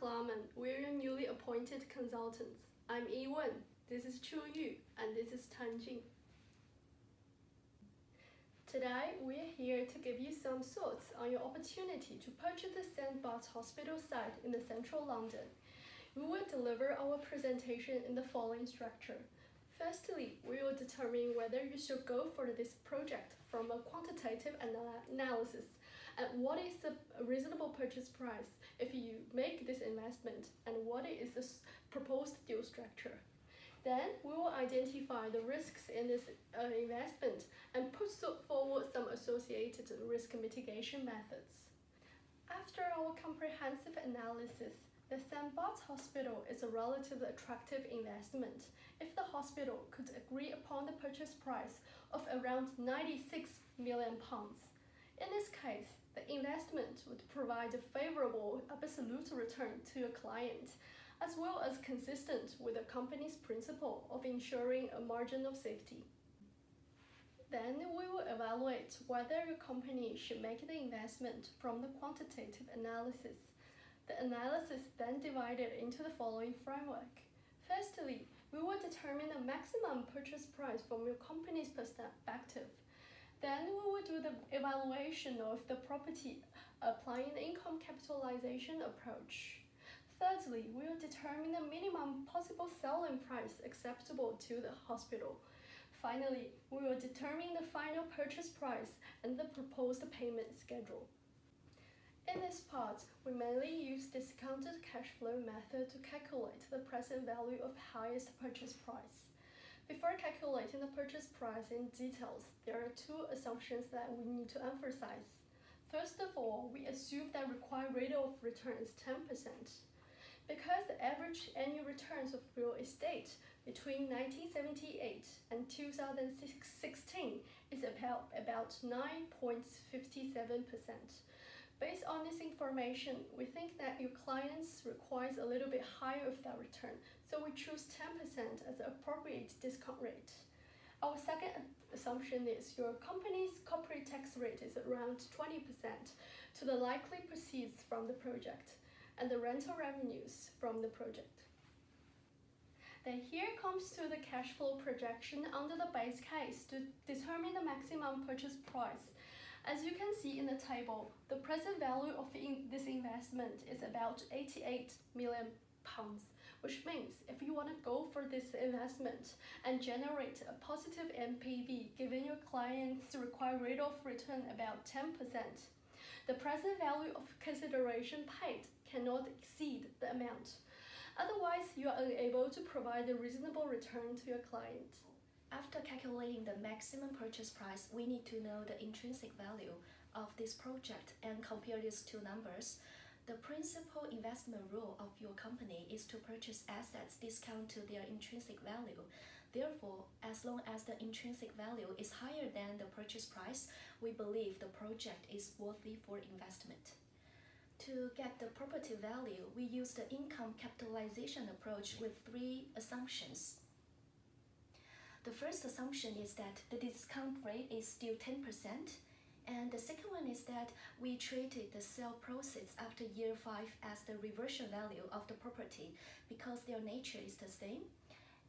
Klarman, we're your newly appointed consultants. I'm Yiwen, this is Chu Yu, and this is Tan Jing. Today, we're here to give you some thoughts on your opportunity to purchase the St. Bart's Hospital site in the central London. We will deliver our presentation in the following structure. Firstly, we will determine whether you should go for this project from a quantitative analysis and what is the reasonable purchase price if you make this investment and what is the proposed deal structure. Then we will identify the risks in this investment and put forward some associated risk mitigation methods. After our comprehensive analysis, the St. Bart's Hospital is a relatively attractive investment if the hospital could agree upon the purchase price of around £96 million. In this case, the investment would provide a favorable absolute return to your client, as well as consistent with the company's principle of ensuring a margin of safety. Then we will evaluate whether your company should make the investment from the quantitative analysis. The analysis then divided into the following framework. Firstly, we will determine the maximum purchase price from your company's perspective. Then we will do the evaluation of the property applying the income capitalization approach. Thirdly, we will determine the minimum possible selling price acceptable to the hospital. Finally, we will determine the final purchase price and the proposed payment schedule. In this part, we mainly use discounted cash flow method to calculate the present value of highest purchase price. Before calculating the purchase price in details, there are two assumptions that we need to emphasize. First of all, we assume that required rate of return is 10%. Because the average annual returns of real estate between 1978 and 2016 is about 9.57%. Based on this information, we think that your clients requires a little bit higher of that return, so we choose 10% as the appropriate discount rate. Our second assumption is your company's corporate tax rate is around 20% to the likely proceeds from the project and the rental revenues from the project. Then here comes to the cash flow projection under the base case to determine the maximum purchase price. As you can see in the table, the present value of this investment is about £88 million, which means if you want to go for this investment and generate a positive NPV given your client's required rate of return about 10%, the present value of consideration paid cannot exceed the amount. Otherwise, you are unable to provide a reasonable return to your client. After calculating the maximum purchase price, we need to know the intrinsic value of this project and compare these two numbers. The principal investment rule of your company is to purchase assets discount to their intrinsic value. Therefore, as long as the intrinsic value is higher than the purchase price, we believe the project is worthy for investment. To get the property value, we use the income capitalization approach with three assumptions. The first assumption is that the discount rate is still 10%, and the second one is that we treated the sale proceeds after year 5 as the reversion value of the property because their nature is the same.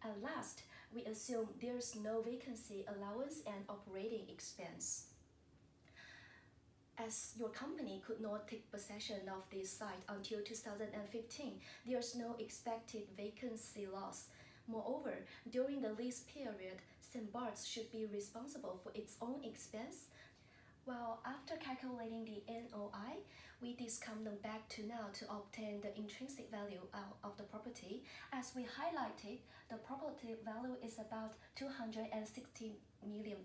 And last, we assume there's no vacancy allowance and operating expense. As your company could not take possession of this site until 2015, there's no expected vacancy loss. Moreover, during the lease period, St. Bart's should be responsible for its own expense. Well, after calculating the NOI, we discount them back to now to obtain the intrinsic value of the property. As we highlighted, the property value is about £260 million.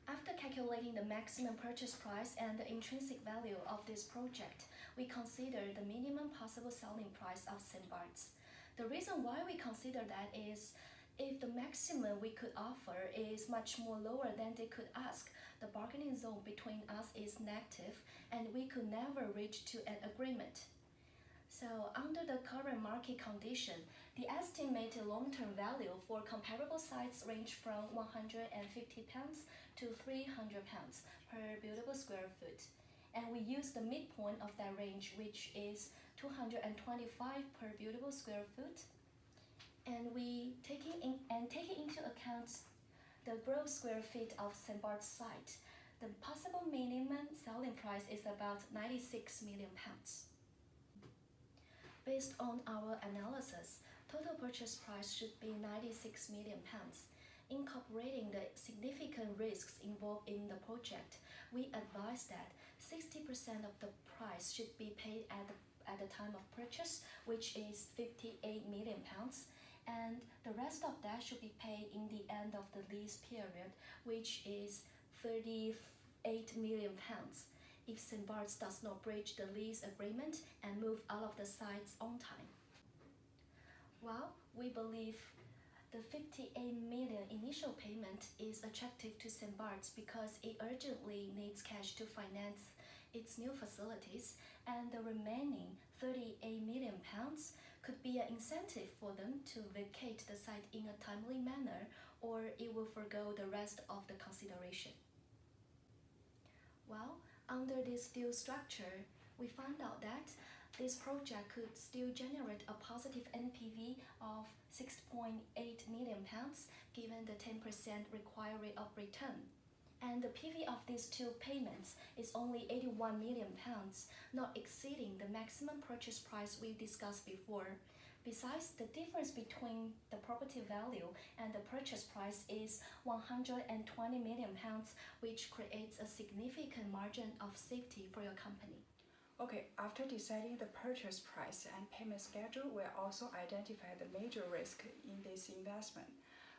After calculating the maximum purchase price and the intrinsic value of this project, we consider the minimum possible selling price of St. Bart's. The reason why we consider that is if the maximum we could offer is much more lower than they could ask, the bargaining zone between us is negative and we could never reach to an agreement. So under the current market condition, the estimated long-term value for comparable sites range from £150 to £300 per buildable square foot. and we use the midpoint of that range, which is 225 per buildable square foot. And taking into account the gross square feet of St. Bart's site, the possible minimum selling price is about £96 million. Based on our analysis, total purchase price should be £96 million. Incorporating the significant risks involved in the project, we advise that 60% of the price should be paid at the time of purchase, which is £58 million, and the rest of that should be paid in the end of the lease period, which is £38 million, if St. Bart's does not breach the lease agreement and move out of the sites on time. Well, we believe the £58 million initial payment is attractive to St. Bart's because it urgently needs cash to finance its new facilities, and the remaining £38 million could be an incentive for them to vacate the site in a timely manner, or it will forgo the rest of the consideration. Well, under this deal structure, we found out that this project could still generate a positive NPV of £6.8 million given the 10% required rate of return. And the PV of these two payments is only £81 million, not exceeding the maximum purchase price we discussed before. Besides, the difference between the property value and the purchase price is £120 million, which creates a significant margin of safety for your company. Okay, after deciding the purchase price and payment schedule, we also identify the major risk in this investment.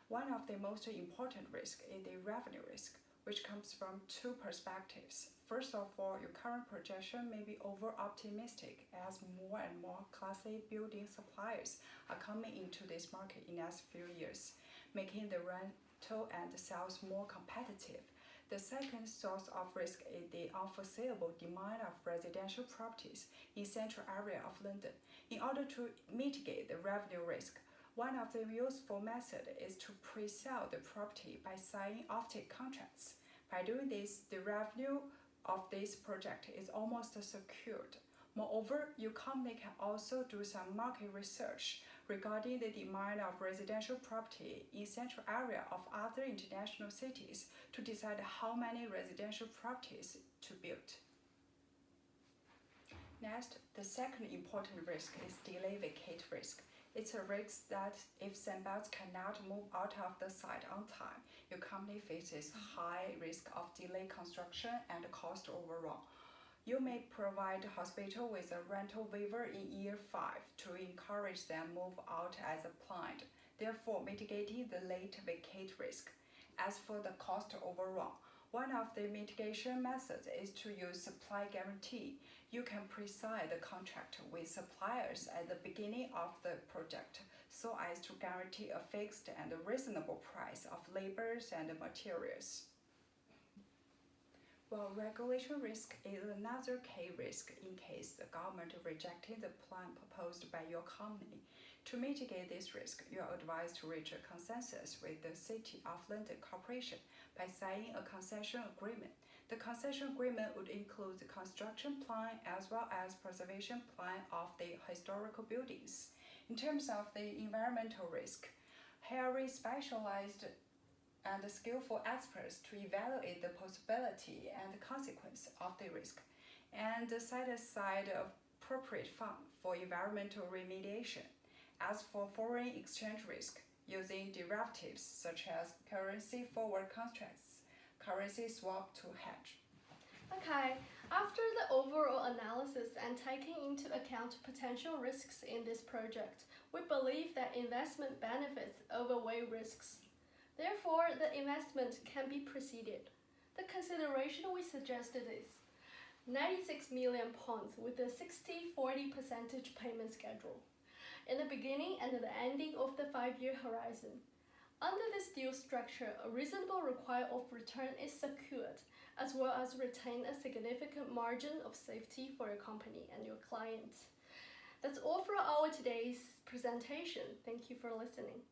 One of the most important risks is the revenue risk, which comes from two perspectives. First of all, your current projection may be over-optimistic as more and more Class A building suppliers are coming into this market in the next few years, making the rental and sales more competitive. The second source of risk is the unforeseeable demand of residential properties in central area of London. In order to mitigate the revenue risk, one of the useful methods is to pre-sell the property by signing offtake contracts. By doing this, the revenue of this project is almost secured. Moreover, your company can also do some market research regarding the demand of residential property in central area of other international cities to decide how many residential properties to build. Next, the second important risk is delay vacate risk. It's a risk that if St. Bart's cannot move out of the site on time, your company faces high risk of delayed construction and cost overrun. You may provide the hospital with a rental waiver in year 5 to encourage them move out as planned, therefore mitigating the late vacate risk. As for the cost overrun, one of the mitigation methods is to use supply guarantee. You can pre-sign the contract with suppliers at the beginning of the project so as to guarantee a fixed and reasonable price of labors and materials. Well, regulation risk is another key risk in case the government rejected the plan proposed by your company. To mitigate this risk, you are advised to reach a consensus with the City of London Corporation by signing a concession agreement. The concession agreement would include the construction plan as well as preservation plan of the historical buildings. In terms of the environmental risk, hiring specialized and skillful experts to evaluate the possibility and the consequence of the risk, and set aside appropriate fund for environmental remediation. As for foreign exchange risk, using derivatives such as currency forward contracts, currency swap to hedge. Okay, after the overall analysis and taking into account potential risks in this project, we believe that investment benefits outweigh risks. Therefore, the investment can be proceeded. The consideration we suggested is £96 million with a 60-40% payment schedule in the beginning and the ending of the 5-year horizon. Under this deal structure, a reasonable requirement of return is secured, as well as retain a significant margin of safety for your company and your client. That's all for our today's presentation. Thank you for listening.